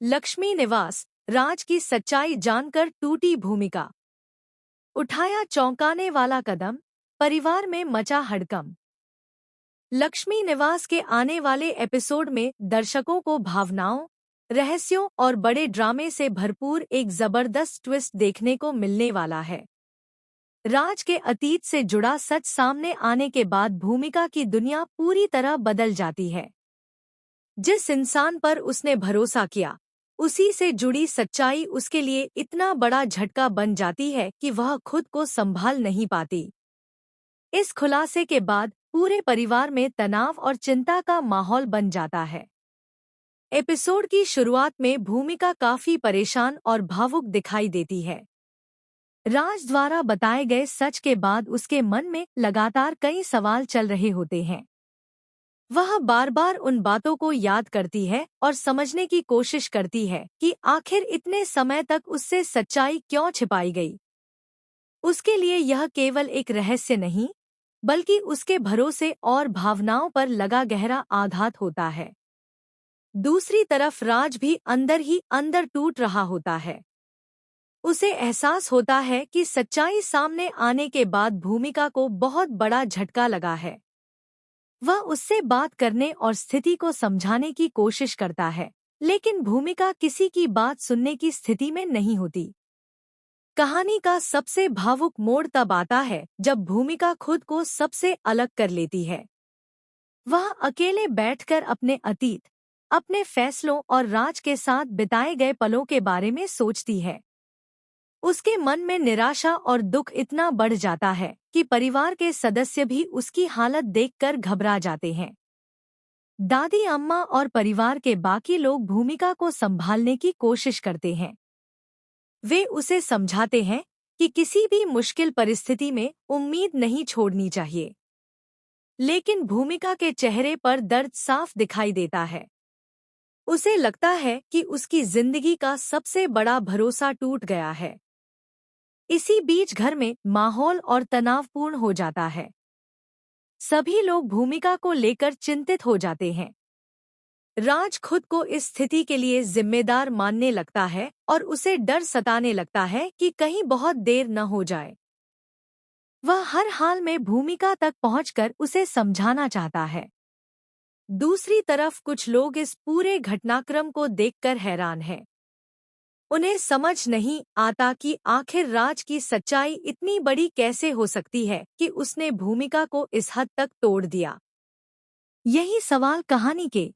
लक्ष्मी निवास, राज की सच्चाई जानकर टूटी भूमिका। उठाया चौंकाने वाला कदम, परिवार में मचा हड़कंप। लक्ष्मी निवास के आने वाले एपिसोड में दर्शकों को भावनाओं, रहस्यों और बड़े ड्रामे से भरपूर एक जबरदस्त ट्विस्ट देखने को मिलने वाला है। राज के अतीत से जुड़ा सच सामने आने के बाद भूमिका की दुनिया पूरी तरह बदल जाती है। जिस इंसान पर उसने भरोसा किया, उसी से जुड़ी सच्चाई उसके लिए इतना बड़ा झटका बन जाती है कि वह खुद को संभाल नहीं पाती। इस खुलासे के बाद पूरे परिवार में तनाव और चिंता का माहौल बन जाता है। एपिसोड की शुरुआत में भूमिका काफी परेशान और भावुक दिखाई देती है। राज द्वारा बताए गए सच के बाद उसके मन में लगातार कई सवाल चल रहे होते हैं। वह बार बार उन बातों को याद करती है और समझने की कोशिश करती है कि आखिर इतने समय तक उससे सच्चाई क्यों छिपाई गई। उसके लिए यह केवल एक रहस्य नहीं, बल्कि उसके भरोसे और भावनाओं पर लगा गहरा आघात होता है। दूसरी तरफ राज भी अंदर ही अंदर टूट रहा होता है। उसे एहसास होता है कि सच्चाई सामने आने के बाद भूमिका को बहुत बड़ा झटका लगा है। वह उससे बात करने और स्थिति को समझाने की कोशिश करता है, लेकिन भूमिका किसी की बात सुनने की स्थिति में नहीं होती। कहानी का सबसे भावुक मोड़ तब आता है जब भूमिका खुद को सबसे अलग कर लेती है। वह अकेले बैठकर अपने अतीत, अपने फैसलों और राज के साथ बिताए गए पलों के बारे में सोचती है। उसके मन में निराशा और दुख इतना बढ़ जाता है कि परिवार के सदस्य भी उसकी हालत देखकर घबरा जाते हैं। दादी अम्मा और परिवार के बाकी लोग भूमिका को संभालने की कोशिश करते हैं। वे उसे समझाते हैं कि किसी भी मुश्किल परिस्थिति में उम्मीद नहीं छोड़नी चाहिए। लेकिन भूमिका के चेहरे पर दर्द साफ दिखाई देता है। उसे लगता है कि उसकी जिंदगी का सबसे बड़ा भरोसा टूट गया है। इसी बीच घर में माहौल और तनावपूर्ण हो जाता है। सभी लोग भूमिका को लेकर चिंतित हो जाते हैं। राज खुद को इस स्थिति के लिए जिम्मेदार मानने लगता है और उसे डर सताने लगता है कि कहीं बहुत देर न हो जाए। वह हर हाल में भूमिका तक पहुंचकर उसे समझाना चाहता है। दूसरी तरफ कुछ लोग इस पूरे घटनाक्रम को देखकर हैरान हैं। उन्हें समझ नहीं आता कि आखिर राज की सच्चाई इतनी बड़ी कैसे हो सकती है कि उसने भूमिका को इस हद तक तोड़ दिया। यही सवाल कहानी के